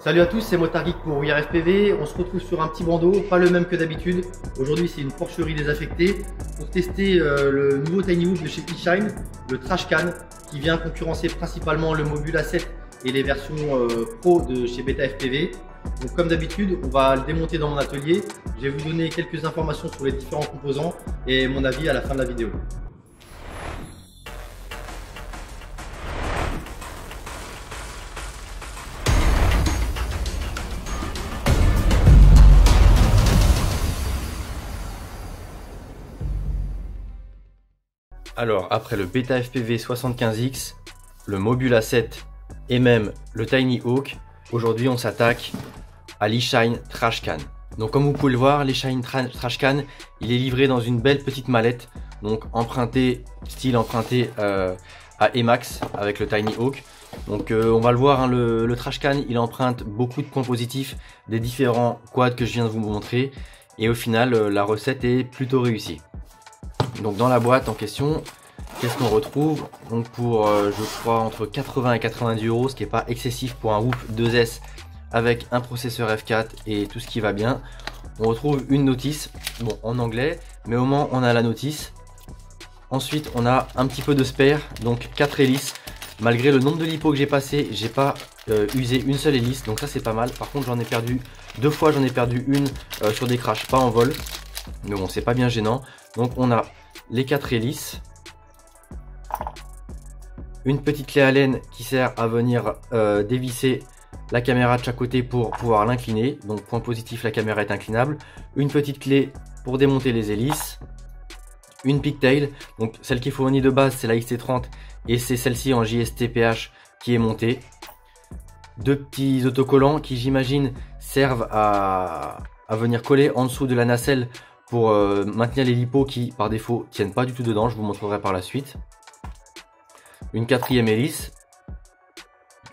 Salut à tous, c'est Motard Geek pour WeAreFPV. On se retrouve sur un petit bandeau, pas le même que d'habitude. Aujourd'hui, c'est une porcherie désaffectée pour tester le nouveau Tiny Hoop de chez eShine, le Trashcan, qui vient concurrencer principalement le Mobule A7 et les versions Pro de chez Beta FPV. Donc, comme d'habitude, on va le démonter dans mon atelier. Je vais vous donner quelques informations sur les différents composants et mon avis à la fin de la vidéo. Alors, après le Beta FPV 75X, le Mobule A7 et même le Tiny Hawk, aujourd'hui on s'attaque à l'eShine Trashcan. Donc comme vous pouvez le voir, l'eShine Trashcan, il est livré dans une belle petite mallette, donc style emprunté à Emax avec le Tiny Hawk. Donc on va le voir, hein, le Trashcan, il emprunte beaucoup de points positifs des différents quads que je viens de vous montrer. Et au final, la recette est plutôt réussie. Donc dans la boîte en question, qu'est-ce qu'on retrouve? Donc pour je crois entre 80 et 90 €, ce qui n'est pas excessif pour un Whoop 2S avec un processeur F4 et tout ce qui va bien. On retrouve une notice, bon en anglais, mais au moins on a la notice. Ensuite on a un petit peu de spare, donc 4 hélices. Malgré le nombre de lipos que j'ai passé, j'ai pas usé une seule hélice, donc ça c'est pas mal. Par contre j'en ai perdu deux fois, j'en ai perdu une sur des crashs, pas en vol. Mais bon, c'est pas bien gênant. Donc on a les 4 hélices, une petite clé Allen qui sert à venir dévisser la caméra de chaque côté pour pouvoir l'incliner. Donc point positif, la caméra est inclinable. Une petite clé pour démonter les hélices, une pigtail, donc celle qui est fournie de base c'est la XT30 et c'est celle-ci en JST-PH qui est montée. Deux petits autocollants qui j'imagine servent à venir coller en dessous de la nacelle pour maintenir les lipos qui par défaut tiennent pas du tout dedans, je vous montrerai par la suite. Une quatrième hélice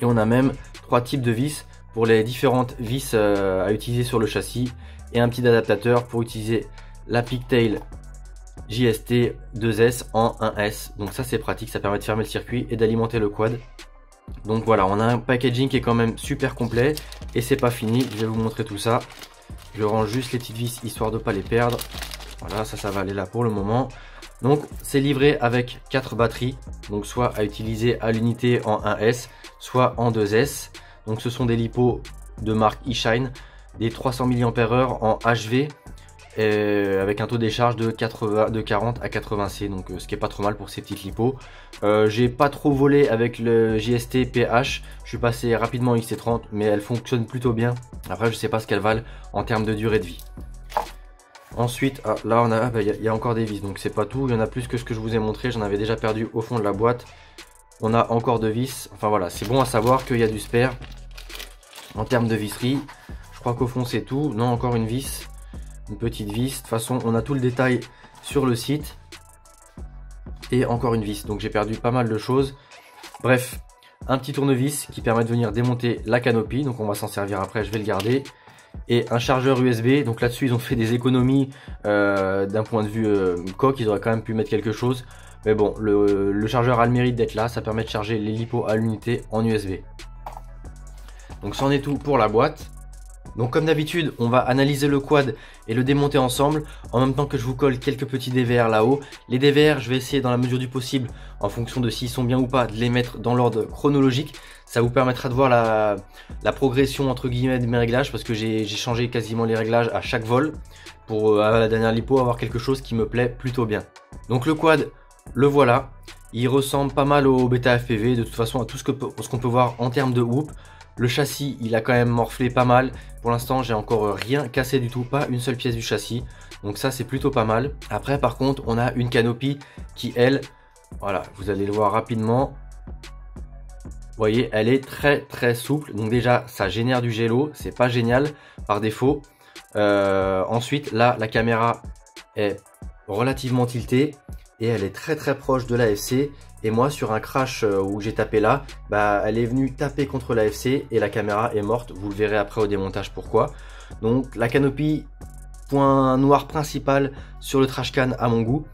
et on a même 3 types de vis pour les différentes vis à utiliser sur le châssis et un petit adaptateur pour utiliser la pigtail JST 2S en 1S. Donc ça c'est pratique, ça permet de fermer le circuit et d'alimenter le quad. Donc voilà, on a un packaging qui est quand même super complet et c'est pas fini, je vais vous montrer tout ça. Je range juste les petites vis histoire de ne pas les perdre. Voilà, ça va aller là pour le moment. Donc c'est livré avec 4 batteries, donc soit à utiliser à l'unité en 1S, soit en 2S. Donc ce sont des lipos de marque eShine, des 300 mAh en HV, avec un taux de décharge de 40 à 80 C, donc ce qui est pas trop mal pour ces petites lipos. J'ai pas trop volé avec le JST PH, je suis passé rapidement en XT30, mais elle fonctionne plutôt bien. Après je sais pas ce qu'elles valent en termes de durée de vie. Ensuite, là on a, y a encore des vis, donc c'est pas tout, il y en a plus que ce que je vous ai montré, j'en avais déjà perdu au fond de la boîte. On a encore de vis, enfin voilà, c'est bon à savoir qu'il y a du spare. En termes de visserie, je crois qu'au fond c'est tout, non encore une vis. Une petite vis, de toute façon on a tout le détail sur le site. Et encore une vis, donc j'ai perdu pas mal de choses. Bref, un petit tournevis qui permet de venir démonter la canopie, donc on va s'en servir après, je vais le garder. Et un chargeur USB, donc là-dessus ils ont fait des économies d'un point de vue coque, ils auraient quand même pu mettre quelque chose. Mais bon, le chargeur a le mérite d'être là, ça permet de charger les lipos à l'unité en USB. Donc c'en est tout pour la boîte. Donc comme d'habitude, on va analyser le quad et le démonter ensemble, en même temps que je vous colle quelques petits DVR là-haut. Les DVR, je vais essayer dans la mesure du possible, en fonction de s'ils sont bien ou pas, de les mettre dans l'ordre chronologique. Ça vous permettra de voir la progression entre guillemets de mes réglages, parce que j'ai changé quasiment les réglages à chaque vol, pour à la dernière lipo avoir quelque chose qui me plaît plutôt bien. Donc le quad, le voilà, il ressemble pas mal au Beta FPV, de toute façon à tout ce qu'on peut voir en termes de hoop. Le châssis, il a quand même morflé pas mal. Pour l'instant, j'ai encore rien cassé du tout, pas une seule pièce du châssis. Donc ça, c'est plutôt pas mal. Après, par contre, on a une canopie qui, elle, voilà, vous allez le voir rapidement. Vous voyez, elle est très souple. Donc déjà, ça génère du gelo. C'est pas génial par défaut. Ensuite, là, la caméra est relativement tiltée. Et elle est très proche de l'AFC. Et moi sur un crash où j'ai tapé là, elle est venue taper contre l'AFC et la caméra est morte. Vous le verrez après au démontage pourquoi. Donc la canopie, point noir principal sur le Trashcan à mon goût.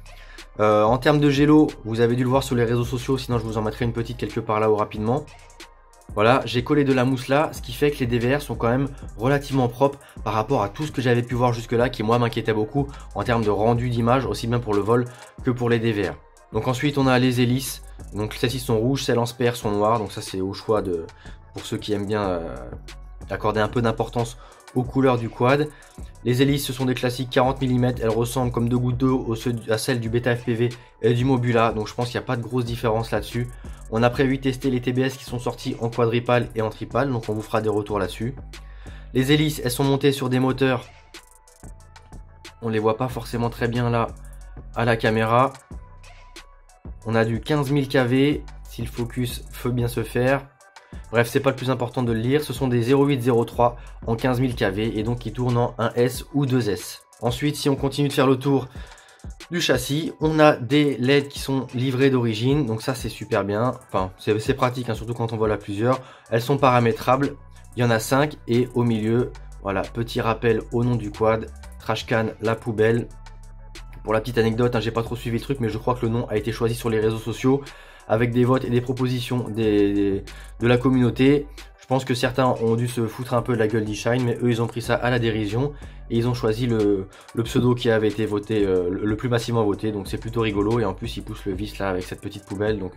En termes de gelo, vous avez dû le voir sur les réseaux sociaux, sinon je vous en mettrai une petite quelque part là-haut rapidement. Voilà, j'ai collé de la mousse là, ce qui fait que les DVR sont quand même relativement propres par rapport à tout ce que j'avais pu voir jusque là, qui moi m'inquiétait beaucoup en termes de rendu d'image, aussi bien pour le vol que pour les DVR. Donc ensuite on a les hélices, donc celles-ci sont rouges, celles en spare sont noires, donc ça c'est au choix pour ceux qui aiment bien accorder un peu d'importance aux couleurs du quad. Les hélices ce sont des classiques 40 mm, elles ressemblent comme deux gouttes d'eau à celles du Beta FPV et du Mobula, donc je pense qu'il n'y a pas de grosse différence là-dessus. On a prévu tester les TBS qui sont sortis en quadripale et en tripale, donc on vous fera des retours là-dessus. Les hélices, elles sont montées sur des moteurs, on les voit pas forcément très bien là à la caméra. On a du 15 000 kV, si le focus veut bien se faire. Bref, c'est pas le plus important de le lire. Ce sont des 0803 en 15 000 kV et donc qui tournent en 1S ou 2S. Ensuite, si on continue de faire le tour du châssis, on a des LED qui sont livrés d'origine. Donc ça, c'est super bien. Enfin, c'est pratique, hein, surtout quand on vole à plusieurs. Elles sont paramétrables. Il y en a 5 et au milieu, voilà, petit rappel au nom du quad. Trashcan, la poubelle. Pour la petite anecdote, hein, j'ai pas trop suivi le truc, mais je crois que le nom a été choisi sur les réseaux sociaux avec des votes et des propositions de la communauté. Je pense que certains ont dû se foutre un peu de la gueule d'e-Shine, mais eux ils ont pris ça à la dérision et ils ont choisi le pseudo qui avait été voté le plus massivement voté, donc c'est plutôt rigolo. Et en plus ils poussent le vis là avec cette petite poubelle, donc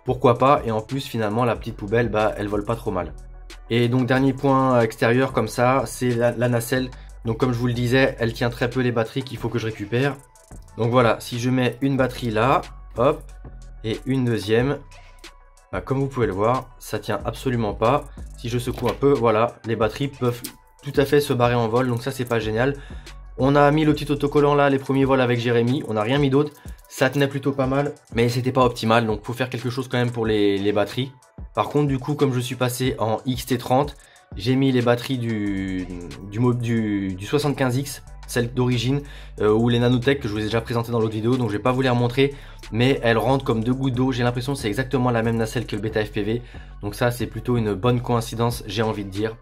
pourquoi pas. Et en plus finalement la petite poubelle, bah elle vole pas trop mal. Et donc dernier point extérieur comme ça, c'est la nacelle. Donc comme je vous le disais, elle tient très peu les batteries qu'il faut que je récupère. Donc voilà, si je mets une batterie là, hop, et une deuxième, bah, comme vous pouvez le voir, ça tient absolument pas. Si je secoue un peu, voilà, les batteries peuvent tout à fait se barrer en vol, donc ça c'est pas génial. On a mis le petit autocollant là, les premiers vols avec Jérémy, on n'a rien mis d'autre. Ça tenait plutôt pas mal, mais c'était pas optimal, donc faut faire quelque chose quand même pour les batteries. Par contre, du coup, comme je suis passé en XT30, j'ai mis les batteries du 75X, celle d'origine, ou les Nanotech que je vous ai déjà présenté dans l'autre vidéo, donc je vais pas vous les remontrer, mais elles rentrent comme deux gouttes d'eau. J'ai l'impression que c'est exactement la même nacelle que le Beta FPV, donc ça c'est plutôt une bonne coïncidence, j'ai envie de dire.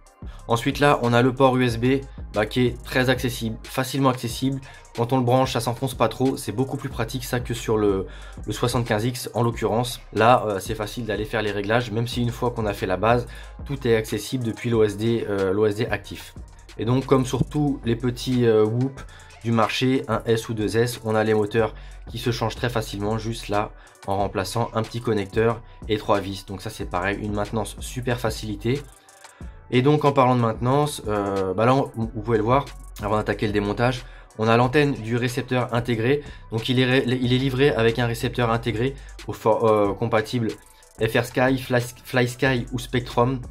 Ensuite là, on a le port USB qui est très accessible, facilement accessible. Quand on le branche, ça s'enfonce pas trop. C'est beaucoup plus pratique ça que sur le 75X en l'occurrence. Là, c'est facile d'aller faire les réglages, même si une fois qu'on a fait la base, tout est accessible depuis l'OSD actif. Et donc, comme sur tous les petits Whoop du marché, un S ou 2S, on a les moteurs qui se changent très facilement, juste là, en remplaçant un petit connecteur et 3 vis. Donc ça, c'est pareil, une maintenance super facilitée. Et donc, en parlant de maintenance, là, vous pouvez le voir, avant d'attaquer le démontage, on a l'antenne du récepteur intégré. Donc il est livré avec un récepteur intégré compatible FrSky, FlySky ou Spectrum.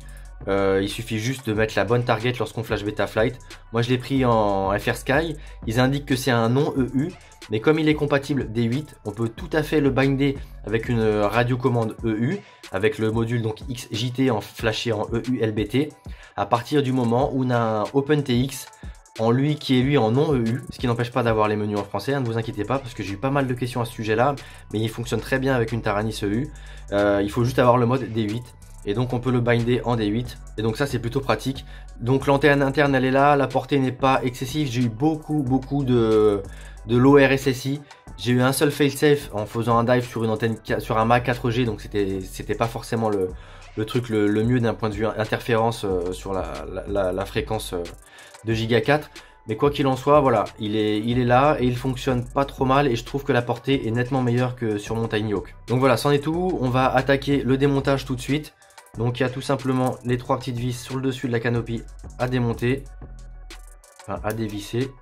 Il suffit juste de mettre la bonne target lorsqu'on flash Betaflight. Moi je l'ai pris en FrSky. Ils indiquent que c'est un non EU, mais comme il est compatible D8, on peut tout à fait le binder avec une radiocommande EU, avec le module donc XJT en flashé en EU LBT, à partir du moment où on a un OpenTX en lui qui est lui en non EU, ce qui n'empêche pas d'avoir les menus en français, hein, ne vous inquiétez pas, parce que j'ai eu pas mal de questions à ce sujet là, mais il fonctionne très bien avec une Taranis EU. Il faut juste avoir le mode D8 et donc on peut le binder en D8 et donc ça c'est plutôt pratique. Donc l'antenne interne elle est là, la portée n'est pas excessive. J'ai eu beaucoup de low RSSI. J'ai eu un seul failsafe en faisant un dive sur une antenne sur un Mach 4G, donc c'était pas forcément le truc le mieux d'un point de vue interférence sur la fréquence de Giga 4, mais quoi qu'il en soit, voilà, il est là et il fonctionne pas trop mal et je trouve que la portée est nettement meilleure que sur mon Tiny Hawk. Donc voilà, c'en est tout, on va attaquer le démontage tout de suite. Donc il y a tout simplement les 3 petites vis sur le dessus de la canopie à démonter, enfin à dévisser.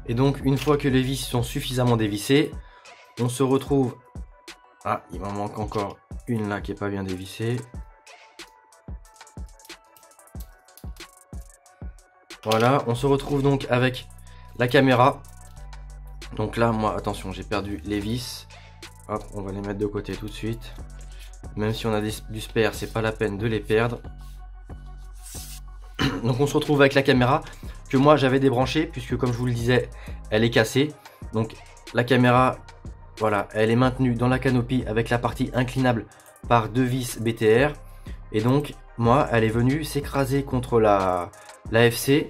Et donc une fois que les vis sont suffisamment dévissées, on se retrouve... Ah, il m'en manque encore une là qui est pas bien dévissée. Voilà, on se retrouve donc avec la caméra. Donc là, moi, attention, j'ai perdu les vis. Hop, on va les mettre de côté tout de suite. Même si on a du spare, c'est pas la peine de les perdre. Donc on se retrouve avec la caméra que moi j'avais débranchée, puisque comme je vous le disais, elle est cassée. Donc la caméra... Voilà, elle est maintenue dans la canopie avec la partie inclinable par 2 vis BTR. Et donc, moi, elle est venue s'écraser contre la FC.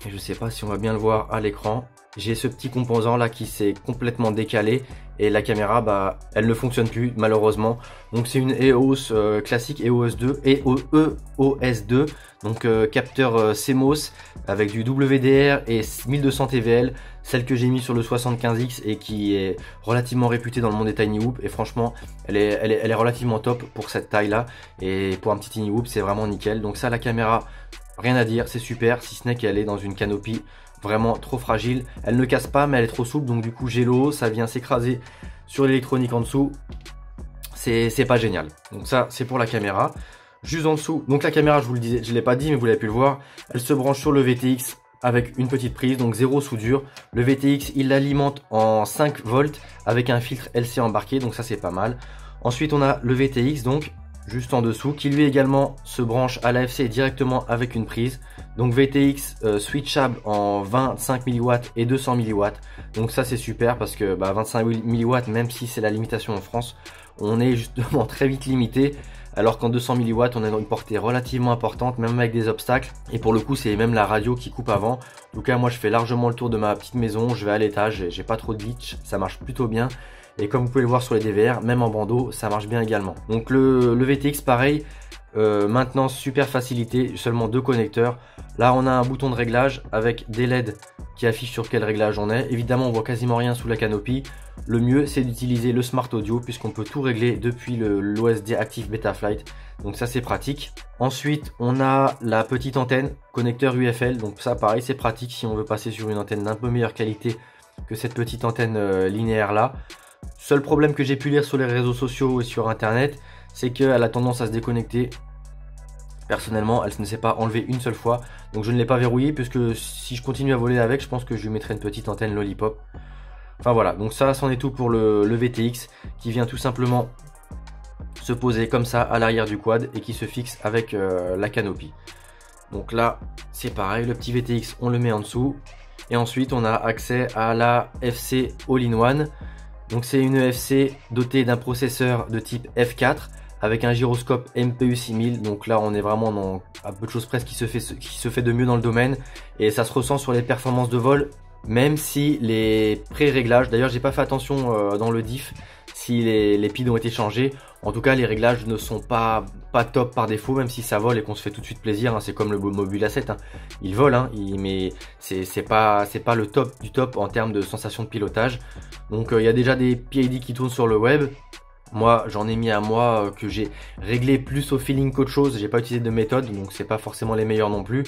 Et je sais pas si on va bien le voir à l'écran. j'ai ce petit composant là qui s'est complètement décalé et la caméra bah elle ne fonctionne plus malheureusement. Donc c'est une EOS classique EOS 2 EOS 2, donc capteur CMOS avec du WDR et 1200 TVL, celle que j'ai mis sur le 75X et qui est relativement réputée dans le monde des tiny whoop, et franchement elle est relativement top pour cette taille là, et pour un petit tiny whoop c'est vraiment nickel. Donc ça, la caméra, rien à dire, c'est super, si ce n'est qu'elle est dans une canopie vraiment trop fragile. Elle ne casse pas mais elle est trop souple, donc du coup j'ai l'eau, ça vient s'écraser sur l'électronique en dessous, c'est pas génial. Donc ça c'est pour la caméra. Juste en dessous, donc la caméra, je vous le disais, je l'ai pas dit mais vous l'avez pu le voir, elle se branche sur le VTX avec une petite prise, donc zéro soudure. Le VTX il l'alimente en 5 volts avec un filtre LC embarqué, donc ça c'est pas mal. Ensuite on a le VTX donc juste en dessous, qui lui également se branche à l'AFC directement avec une prise. Donc VTX switchable en 25 mW et 200 mW. Donc ça c'est super parce que 25 mW, même si c'est la limitation en France, on est justement très vite limité. Alors qu'en 200 mW, on a une portée relativement importante, même avec des obstacles. Et pour le coup, c'est même la radio qui coupe avant. En tout cas, moi je fais largement le tour de ma petite maison, je vais à l'étage, j'ai pas trop de glitch, ça marche plutôt bien. Et comme vous pouvez le voir sur les DVR, même en bandeau, ça marche bien également. Donc le VTX pareil, maintenance super facilité, seulement 2 connecteurs. Là on a un bouton de réglage avec des LED qui affichent sur quel réglage on est. Évidemment on voit quasiment rien sous la canopie. Le mieux c'est d'utiliser le Smart Audio puisqu'on peut tout régler depuis l'OSD Active Betaflight. Donc ça c'est pratique. Ensuite on a la petite antenne, connecteur UFL. Donc ça pareil c'est pratique si on veut passer sur une antenne d'un peu meilleure qualité que cette petite antenne linéaire là. Seul problème que j'ai pu lire sur les réseaux sociaux et sur internet, c'est qu'elle a tendance à se déconnecter. Personnellement, elle ne s'est pas enlevée une seule fois, donc je ne l'ai pas verrouillée, puisque si je continue à voler avec, je pense que je lui mettrai une petite antenne Lollipop. Enfin voilà, donc ça c'en est tout pour le VTX, qui vient tout simplement se poser comme ça à l'arrière du quad et qui se fixe avec la canopie. Donc là c'est pareil, le petit VTX on le met en dessous, et ensuite on a accès à la FC All-in-One. Donc c'est une FC dotée d'un processeur de type F4 avec un gyroscope MPU 6000. Donc là on est vraiment dans à peu de choses près qui se fait de mieux dans le domaine, et ça se ressent sur les performances de vol, même si les pré-réglages, d'ailleurs j'ai pas fait attention dans le diff si les PID ont été changés. En tout cas les réglages ne sont pas top par défaut, même si ça vole et qu'on se fait tout de suite plaisir, hein. C'est comme le Mobile A7, hein. Il vole, hein, mais c'est pas le top du top en termes de sensation de pilotage. Donc il y a déjà des PID qui tournent sur le web. Moi j'en ai mis à moi que j'ai réglé plus au feeling qu'autre chose. J'ai pas utilisé de méthode, donc c'est pas forcément les meilleurs non plus.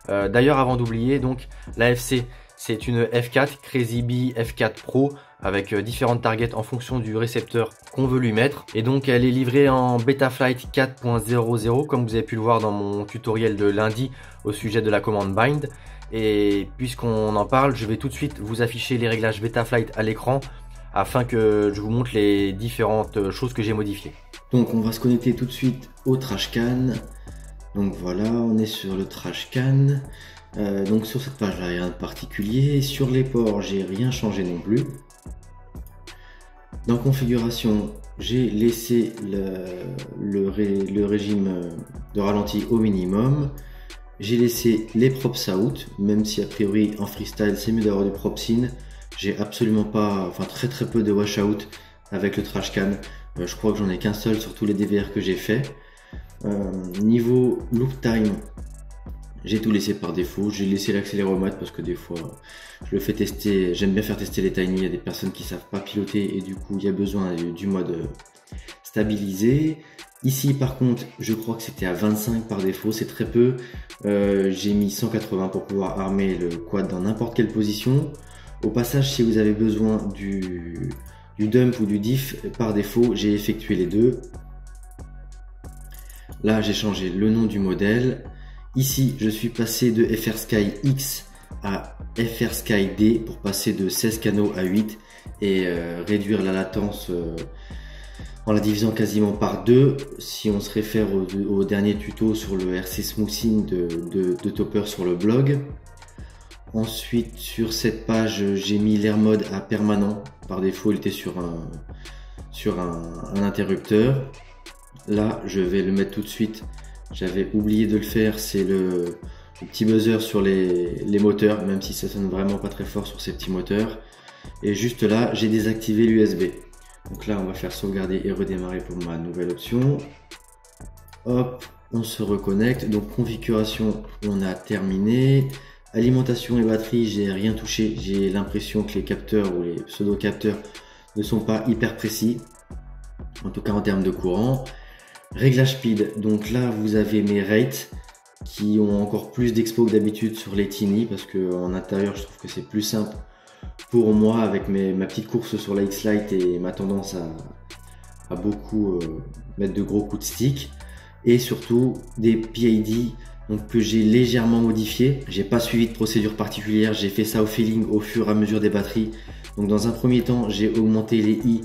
D'ailleurs avant d'oublier, donc la FC c'est une F4 Crazy Bee F4 Pro avec différentes targets en fonction du récepteur qu'on veut lui mettre. Et donc elle est livrée en Betaflight 4.00 comme vous avez pu le voir dans mon tutoriel de lundi au sujet de la commande Bind. Et puisqu'on en parle, je vais tout de suite vous afficher les réglages Betaflight à l'écran afin que je vous montre les différentes choses que j'ai modifiées. Donc on va se connecter tout de suite au trashcan. Donc voilà, on est sur le trashcan. Donc sur cette page là, rien de particulier. Sur les ports, j'ai rien changé non plus. Dans configuration, j'ai laissé le régime de ralenti au minimum. J'ai laissé les props out, même si a priori en freestyle c'est mieux d'avoir du props in. J'ai absolument pas, enfin très peu de washout avec le trashcan. Je crois que j'en ai qu'un seul sur tous les DVR que j'ai fait. Niveau loop time, j'ai tout laissé par défaut. J'ai laissé l'accéléromètre parce que des fois je le fais tester, j'aime bien faire tester les tiny. Il y a des personnes qui savent pas piloter et du coup il y a besoin du mode stabilisé. Ici par contre je crois que c'était à 25 par défaut, c'est très peu. J'ai mis 180 pour pouvoir armer le quad dans n'importe quelle position. Au passage, si vous avez besoin du dump ou du diff, par défaut j'ai effectué les deux. Là j'ai changé le nom du modèle. Ici je suis passé de FrSky X à FrSky D pour passer de 16 canaux à 8 et réduire la latence en la divisant quasiment par 2 si on se réfère au dernier tuto sur le RC Smoothing de Topper sur le blog. Ensuite sur cette page j'ai mis l'air mode à permanent, par défaut il était sur un interrupteur. Là je vais le mettre tout de suite, j'avais oublié de le faire, c'est le le petit buzzer sur les moteurs, même si ça sonne vraiment pas très fort sur ces petits moteurs. Et juste là, j'ai désactivé l'USB. Donc là, on va faire sauvegarder et redémarrer pour ma nouvelle option. Hop, on se reconnecte. Donc configuration, on a terminé. Alimentation et batterie, j'ai rien touché. J'ai l'impression que les capteurs ou les pseudo-capteurs ne sont pas hyper précis. En tout cas en termes de courant. Réglage speed, donc là vous avez mes rates qui ont encore plus d'expo que d'habitude sur les Tiny parce que en intérieur je trouve que c'est plus simple pour moi avec ma petite course sur la X-Lite et ma tendance à beaucoup mettre de gros coups de stick, et surtout des PID donc que j'ai légèrement modifié. J'ai pas suivi de procédure particulière, j'ai fait ça au feeling au fur et à mesure des batteries. Donc dans un premier temps j'ai augmenté les I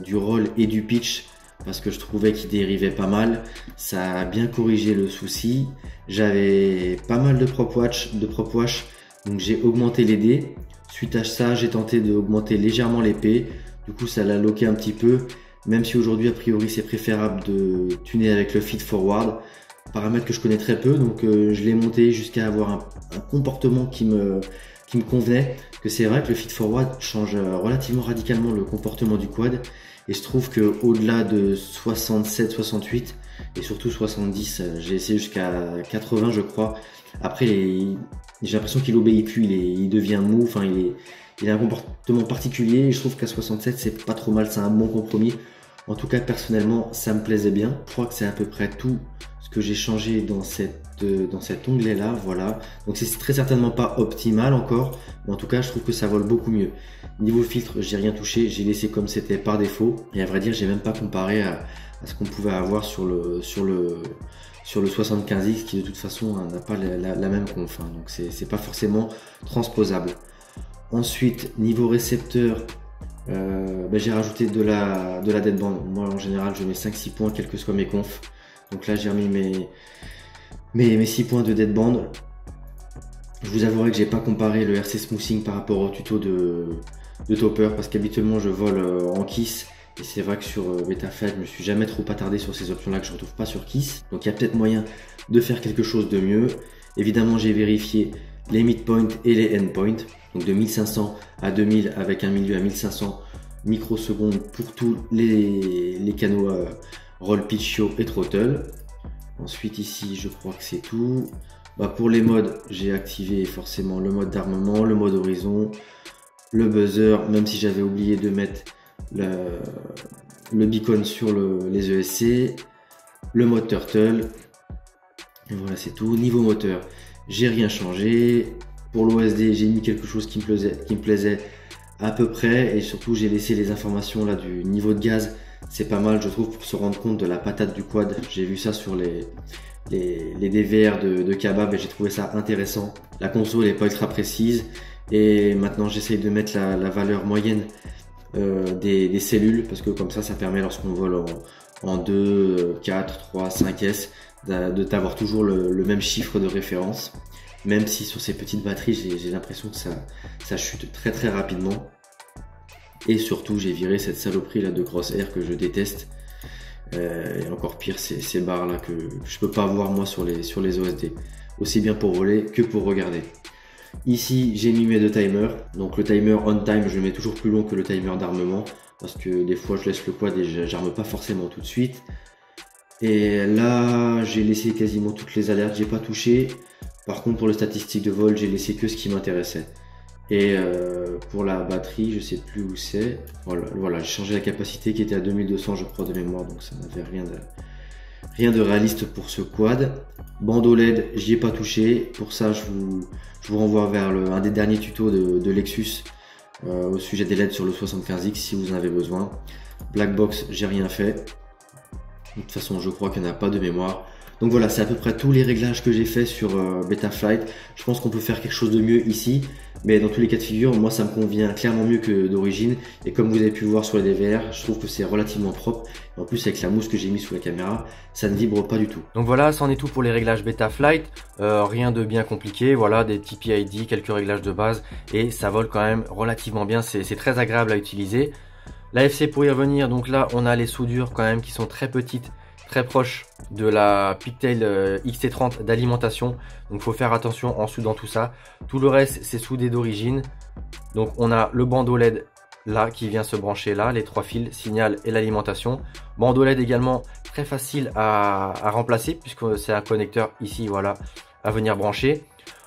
du roll et du pitch parce que je trouvais qu'il dérivait pas mal. Ça a bien corrigé le souci. J'avais pas mal de prop wash, donc j'ai augmenté les D. Suite à ça, j'ai tenté d'augmenter légèrement les P. Du coup, ça l'a loqué un petit peu. Même si aujourd'hui, a priori, c'est préférable de tuner avec le feed forward. Paramètre que je connais très peu, donc je l'ai monté jusqu'à avoir un comportement qui me convenait. Parce que c'est vrai que le feed forward change relativement radicalement le comportement du quad. Et je trouve que au-delà de 67, 68 et surtout 70, j'ai essayé jusqu'à 80 je crois. Après j'ai l'impression qu'il obéit plus, il devient mou, enfin il a un comportement particulier et je trouve qu'à 67 c'est pas trop mal, c'est un bon compromis. En tout cas personnellement ça me plaisait bien. Je crois que c'est à peu près tout ce que j'ai changé dans cet onglet là, voilà. Donc c'est très certainement pas optimal encore, mais en tout cas je trouve que ça vole beaucoup mieux. Niveau filtre, j'ai rien touché, j'ai laissé comme c'était par défaut. Et à vrai dire, j'ai même pas comparé à ce qu'on pouvait avoir sur le 75X qui de toute façon n'a pas la même conf. Donc c'est pas forcément transposable. Ensuite, niveau récepteur, j'ai rajouté de la deadband. Moi en général, je mets 5-6 points quels que soient mes confs. Donc là, j'ai remis mes 6 points de deadband. Je vous avouerai que j'ai pas comparé le RC Smoothing par rapport au tuto de Topper parce qu'habituellement je vole en Kiss et c'est vrai que sur Betaflight je me suis jamais trop attardé sur ces options là que je retrouve pas sur Kiss, donc il y a peut-être moyen de faire quelque chose de mieux. Évidemment j'ai vérifié les midpoints et les endpoints, donc de 1500 à 2000 avec un milieu à 1500 microsecondes pour tous les canaux roll, pitch, yaw et throttle. Ensuite ici je crois que c'est tout. Pour les modes, j'ai activé forcément le mode d'armement, le mode horizon, le buzzer, même si j'avais oublié de mettre le beacon sur les ESC, le mode turtle, et voilà c'est tout. Niveau moteur, j'ai rien changé. Pour l'OSD, j'ai mis quelque chose qui me plaisait à peu près, et surtout j'ai laissé les informations là du niveau de gaz. C'est pas mal je trouve pour se rendre compte de la patate du quad. J'ai vu ça sur les DVR de Kebab et j'ai trouvé ça intéressant. La console n'est pas ultra précise et maintenant j'essaye de mettre la valeur moyenne des cellules parce que comme ça permet lorsqu'on vole en 2, 4, 3, 5S d'avoir toujours le même chiffre de référence, même si sur ces petites batteries j'ai l'impression que ça chute très très rapidement. Et surtout j'ai viré cette saloperie là de Crosshair que je déteste. Et encore pire ces barres là que je peux pas avoir moi sur les OSD, aussi bien pour voler que pour regarder. Ici j'ai mis mes deux timers, donc le timer on time je le mets toujours plus long que le timer d'armement parce que des fois je laisse le quad et j'arme pas forcément tout de suite. Et là j'ai laissé quasiment toutes les alertes, j'ai pas touché. Par contre pour les statistiques de vol j'ai laissé que ce qui m'intéressait. Et pour la batterie, je sais plus où c'est. Voilà, j'ai changé la capacité qui était à 2200 je crois de mémoire, donc ça n'avait rien de réaliste pour ce quad. Bandeau LED, j'y ai pas touché. Pour ça, je vous renvoie vers un des derniers tutos de Lexus au sujet des LED sur le 75X si vous en avez besoin. Black box, j'ai rien fait. De toute façon, je crois qu'il n'y en a pas de mémoire. Donc voilà, c'est à peu près tous les réglages que j'ai fait sur Betaflight. Je pense qu'on peut faire quelque chose de mieux ici, mais dans tous les cas de figure, moi ça me convient clairement mieux que d'origine. Et comme vous avez pu le voir sur les DVR, je trouve que c'est relativement propre. Et en plus avec la mousse que j'ai mis sous la caméra, ça ne vibre pas du tout. Donc voilà, c'en est tout pour les réglages Betaflight. Rien de bien compliqué, voilà, des petits PID, quelques réglages de base, et ça vole quand même relativement bien, c'est très agréable à utiliser. L'AFC pour y revenir, donc là on a les soudures quand même qui sont très petites, très proche de la Pictail XT30 d'alimentation. Donc il faut faire attention en soudant tout ça. Tout le reste c'est soudé d'origine. Donc on a le bandeau LED là qui vient se brancher là, les 3 fils, signal et l'alimentation. Bandeau LED également très facile à remplacer puisque c'est un connecteur ici, voilà, à venir brancher.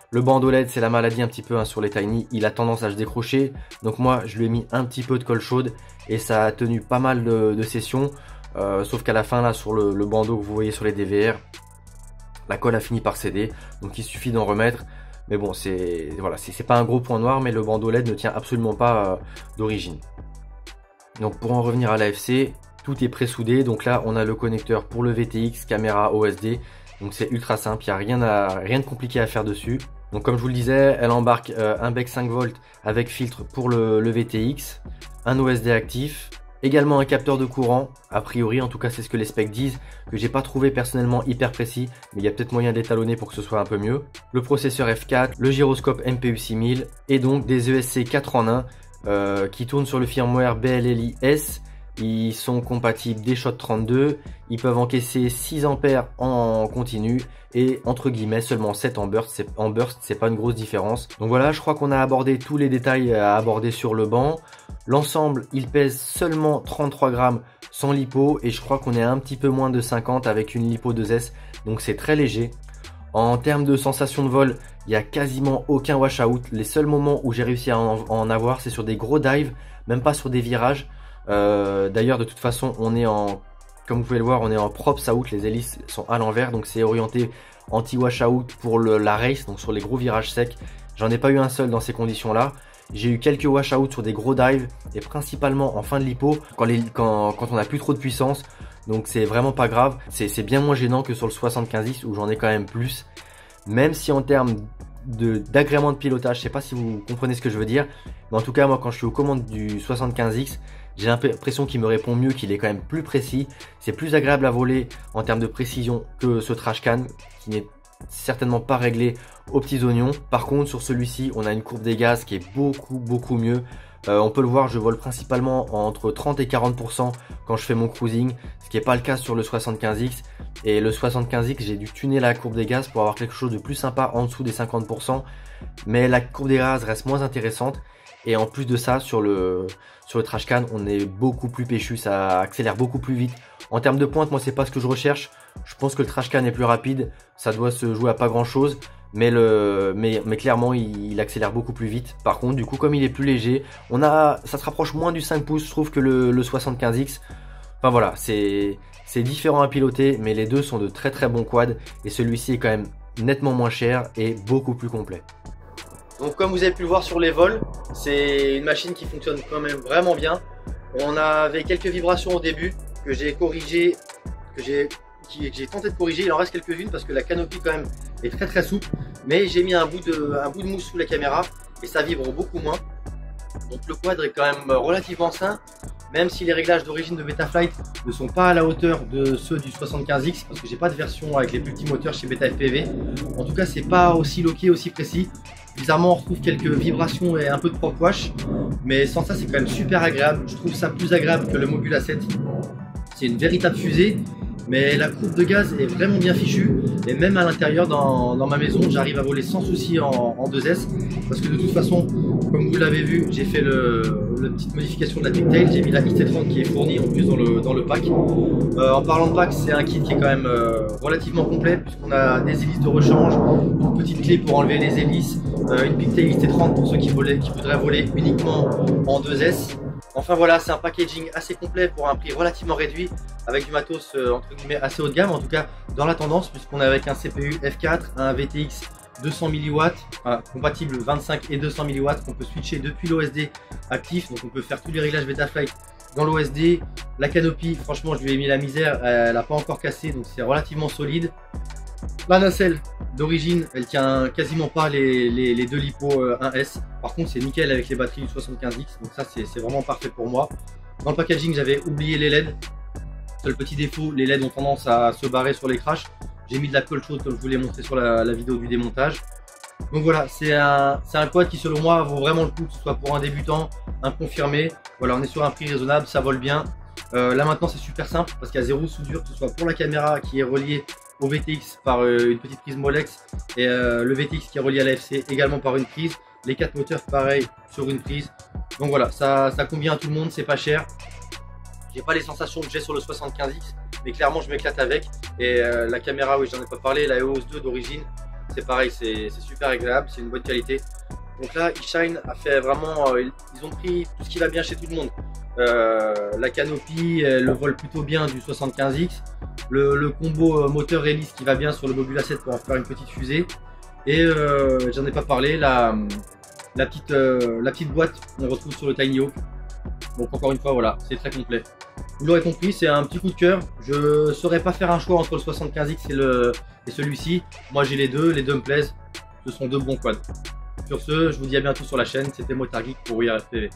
Le bandeau LED c'est la maladie un petit peu hein, sur les Tiny, il a tendance à se décrocher. Donc moi je lui ai mis un petit peu de colle chaude et ça a tenu pas mal de sessions. Sauf qu'à la fin là sur le bandeau que vous voyez sur les DVR, la colle a fini par céder. Donc il suffit d'en remettre. Mais bon, c'est pas un gros point noir, mais le bandeau LED ne tient absolument pas d'origine. Donc pour en revenir à l'AFC, tout est pré-soudé. Donc là, on a le connecteur pour le VTX, caméra OSD. Donc c'est ultra simple, il n'y a rien de compliqué à faire dessus. Donc comme je vous le disais, elle embarque un bec 5 volts avec filtre pour le VTX, un OSD actif. Également un capteur de courant, a priori, en tout cas c'est ce que les specs disent, que j'ai pas trouvé personnellement hyper précis, mais il y a peut-être moyen d'étalonner pour que ce soit un peu mieux. Le processeur F4, le gyroscope MPU 6000 et donc des ESC 4 en 1 qui tournent sur le firmware BLLI S. Ils sont compatibles des Shot 32, ils peuvent encaisser 6 ampères en continu et entre guillemets seulement 7 en burst, c'est pas une grosse différence. Donc voilà, je crois qu'on a abordé tous les détails à aborder sur le banc. L'ensemble, il pèse seulement 33 grammes sans lipo et je crois qu'on est un petit peu moins de 50 avec une lipo 2S, donc c'est très léger. En termes de sensation de vol, il n'y a quasiment aucun washout. Les seuls moments où j'ai réussi à en avoir, c'est sur des gros dives, même pas sur des virages. D'ailleurs de toute façon on est comme vous pouvez le voir, on est en props out, les hélices sont à l'envers, donc c'est orienté anti-washout pour la race, donc sur les gros virages secs. J'en ai pas eu un seul dans ces conditions là. J'ai eu quelques washout sur des gros dives et principalement en fin de lipo quand on a plus trop de puissance, donc c'est vraiment pas grave. C'est bien moins gênant que sur le 75X où j'en ai quand même plus, même si en termes d'agrément de pilotage, je sais pas si vous comprenez ce que je veux dire, mais en tout cas moi quand je suis aux commandes du 75X, j'ai l'impression qu'il me répond mieux, qu'il est quand même plus précis. C'est plus agréable à voler en termes de précision que ce Trashcan qui n'est certainement pas réglé aux petits oignons. Par contre sur celui-ci on a une courbe des gaz qui est beaucoup mieux. On peut le voir, je vole principalement entre 30 et 40% quand je fais mon cruising, ce qui n'est pas le cas sur le 75X. Et le 75X, j'ai dû tuner la courbe des gaz pour avoir quelque chose de plus sympa en dessous des 50%. Mais la courbe des gaz reste moins intéressante. Et en plus de ça, sur le Trashcan, on est beaucoup plus péchu, ça accélère beaucoup plus vite. En termes de pointe, moi c'est pas ce que je recherche. Je pense que le Trashcan est plus rapide, ça doit se jouer à pas grand chose. Mais clairement il accélère beaucoup plus vite. Par contre du coup comme il est plus léger, ça se rapproche moins du 5 pouces je trouve que le 75X. Enfin voilà, c'est différent à piloter, mais les deux sont de très bons quads. Et celui-ci est quand même nettement moins cher et beaucoup plus complet. Donc comme vous avez pu le voir sur les vols, c'est une machine qui fonctionne quand même vraiment bien. On avait quelques vibrations au début que j'ai corrigé, que j'ai tenté de corriger. Il en reste quelques-unes parce que la canopie quand même est très souple. Mais j'ai mis un bout de mousse sous la caméra et ça vibre beaucoup moins. Donc le quad est quand même relativement sain, même si les réglages d'origine de Betaflight ne sont pas à la hauteur de ceux du 75X, parce que j'ai pas de version avec les plus petits moteurs chez Beta FPV. En tout cas c'est pas aussi loqué, aussi précis. Bizarrement on retrouve quelques vibrations et un peu de prop wash, mais sans ça c'est quand même super agréable. Je trouve ça plus agréable que le Mobil A7. C'est une véritable fusée, mais la courbe de gaz est vraiment bien fichue. Et même à l'intérieur dans ma maison, j'arrive à voler sans souci en 2S. Parce que de toute façon, comme vous l'avez vu, j'ai fait la petite modification de la Pictail. J'ai mis la XT30 qui est fournie en plus dans le pack. En parlant de pack, c'est un kit qui est quand même relativement complet, puisqu'on a des hélices de rechange, une petite clé pour enlever les hélices, une Pictail XT30 pour ceux qui voudraient voler uniquement en 2S. Enfin voilà, c'est un packaging assez complet pour un prix relativement réduit, avec du matos entre guillemets assez haut de gamme, en tout cas dans la tendance, puisqu'on est avec un CPU F4, un VTX 200 mW, compatible 25 et 200 mW, qu'on peut switcher depuis l'OSD actif, donc on peut faire tous les réglages Betaflight dans l'OSD. La canopie, franchement je lui ai mis la misère, elle n'a pas encore cassé, donc c'est relativement solide. La nacelle d'origine, elle tient quasiment pas les deux lipo 1S. Par contre, c'est nickel avec les batteries du 75X. Donc ça, c'est vraiment parfait pour moi. Dans le packaging, j'avais oublié les LED. Seul petit défaut, les LED ont tendance à se barrer sur les crashs. J'ai mis de la colle chaude comme je vous l'ai montré sur la vidéo du démontage. Donc voilà, c'est un quad qui selon moi vaut vraiment le coup, que ce soit pour un débutant, un confirmé. Voilà, on est sur un prix raisonnable, ça vole bien. Là maintenant c'est super simple parce qu'il y a zéro soudure, que ce soit pour la caméra qui est reliée au VTX par une petite prise Molex et le VTX qui est relié à la FC également par une prise. Les 4 moteurs pareil sur une prise. Donc voilà, ça convient à tout le monde, c'est pas cher. J'ai pas les sensations que j'ai sur le 75X, mais clairement je m'éclate avec. Et la caméra, oui, j'en ai pas parlé, la EOS 2 d'origine, c'est pareil, c'est super agréable, c'est une bonne qualité. Donc là, eShine a fait vraiment, ils ont pris tout ce qui va bien chez tout le monde. La canopie, le vole plutôt bien du 75X, le combo moteur hélice qui va bien sur le Mobula 7 pour en faire une petite fusée. Et j'en ai pas parlé, la petite boîte qu'on retrouve sur le Tiny Hawk. Donc encore une fois, voilà, c'est très complet. Vous l'aurez compris, c'est un petit coup de cœur. Je ne saurais pas faire un choix entre le 75X et celui-ci. Moi j'ai les deux me plaisent. Ce sont deux bons quads. Sur ce, je vous dis à bientôt sur la chaîne. C'était Motard Geek pour WeAref TV.